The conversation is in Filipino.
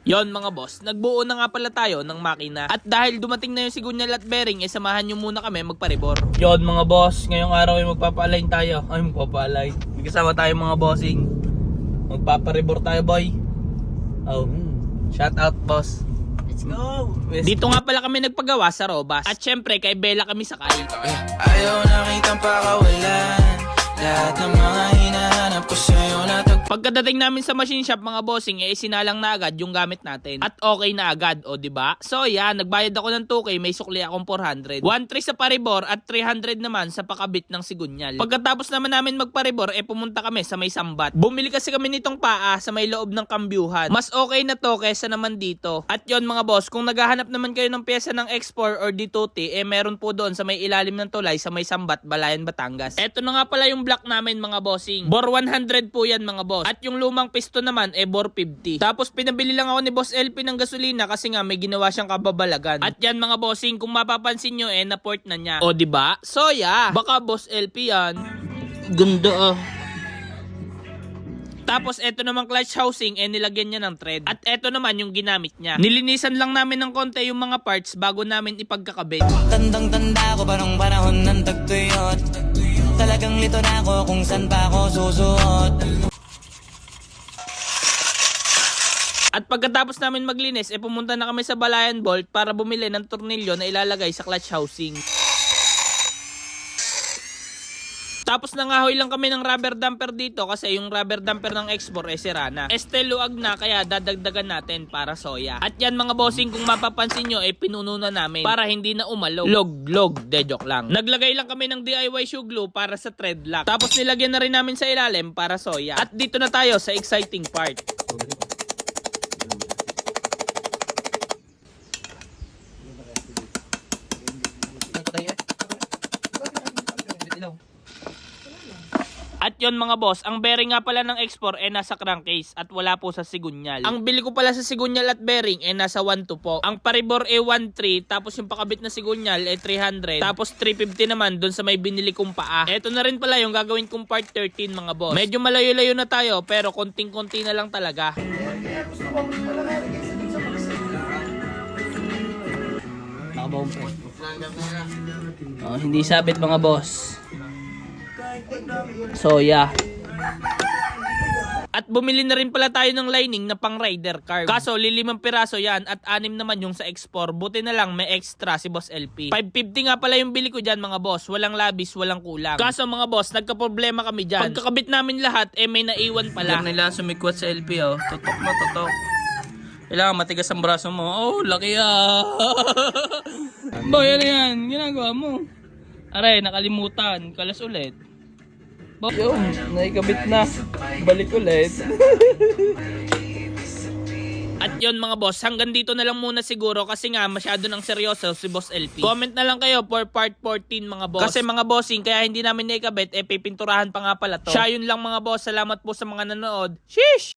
Yon mga boss, nagbuo na nga pala tayo ng makina. At dahil dumating na yung sigunyal at bearing, samahan nyo muna kami magparibor. Yon mga boss, ngayong araw ay magpapa-align tayo. Ay magpapa-align. May kasama tayo mga bossing. Magpaparibor tayo boy. Oh, shout out boss. Let's go! Dito nga pala kami nagpagawa sa Robas. At syempre kay Bella kami sakay. Ayaw nakitang pakawalan. Lahat ng mga hinahanap ko sa'yo natag. Pagkadating namin sa machine shop mga bossing, sinalang na agad yung gamit natin. At okay na agad, o diba? So yan, nagbayad ako ng 2K, may sukli akong 400. 1.3 sa paribor at 300 naman sa pakabit ng sigunyal. Pagkatapos naman namin magparibor, pumunta kami sa may sambat. Bumili kasi kami nitong paa sa may loob ng kambyuhan. Mas okay na to kesa naman dito. At yon mga boss, kung naghahanap naman kayo ng pyesa ng X4 or D2T, meron po doon sa may ilalim ng tulay sa may sambat, Balayan, Batangas. Eto na nga pala yung block namin mga bossing. Bore 100 po yan mga boss. At yung lumang piston naman bore 50. Tapos pinabili lang ako ni Boss LP ng gasolina kasi nga may ginawa siyang kababalagan. At yan mga bossing, kung mapapansin nyo na-port na niya. O diba? So yeah, baka Boss LP yan. Ganda ah. Tapos eto naman clutch housing, nilagyan niya ng thread. At eto naman yung ginamit niya. Nilinisan lang namin ng konti yung mga parts bago namin ipagkakabit. Tandang-tanda ko pa nung panahon ng tagtuyot. Talagang lito na ako kung saan pa ako susuot. At pagkatapos namin maglinis, pumunta na kami sa Balayan Bolt para bumili ng tornilyo na ilalagay sa clutch housing. Tapos nangahoy lang kami ng rubber damper dito kasi yung rubber damper ng X4 sira na. Luag na kaya dadagdagan natin para soya. At yan mga bossing, kung mapapansin nyo pinuno na namin para hindi na umalo. Log, de joke lang. Naglagay lang kami ng DIY shoe glue para sa thread lock. Tapos nilagyan na rin namin sa ilalim para soya. At dito na tayo sa exciting part. At yon mga boss, ang bearing nga pala ng X4 nasa crankcase at wala po sa sigunyal. Ang bili ko pala sa sigunyal at bearing nasa 1.2 po. Ang paribor 1.3, tapos yung pakabit na sigunyal 300, tapos 350 naman dun sa may binili kong paa. Eto na rin pala yung gagawin kong part 13 mga boss. Medyo malayo-layo na tayo pero konting-konti na lang talaga. Hindi sabit mga boss. So yeah. At bumili na rin pala tayo ng lining na pang rider car. Kaso 5 piraso yan at 6 naman yung sa X4. Buti na lang may extra si Boss LP. 550 nga pala yung bili ko dyan mga boss. Walang labis, walang kulang. Kaso mga boss, nagka-problema kami dyan. Pagkakabit namin lahat, may naiwan pala. Huwag nila sumikwat sa LP oh. Tutok na tutok. Kailangan matigas ang braso mo. Oh, laki ah. Boy, ano yan? Ginagawa mo. Aray, nakalimutan. Kalas ulit. Yun, naikabit na. Balik ulit. At yun mga boss, hanggang dito na lang muna siguro kasi nga masyado nang seryoso si Boss LP. Comment na lang kayo for part 14 mga boss. Kasi mga bossing, kaya hindi namin naikabit, pipinturahan pa nga pala to. Siya yun lang mga boss, salamat po sa mga nanood. Sheesh!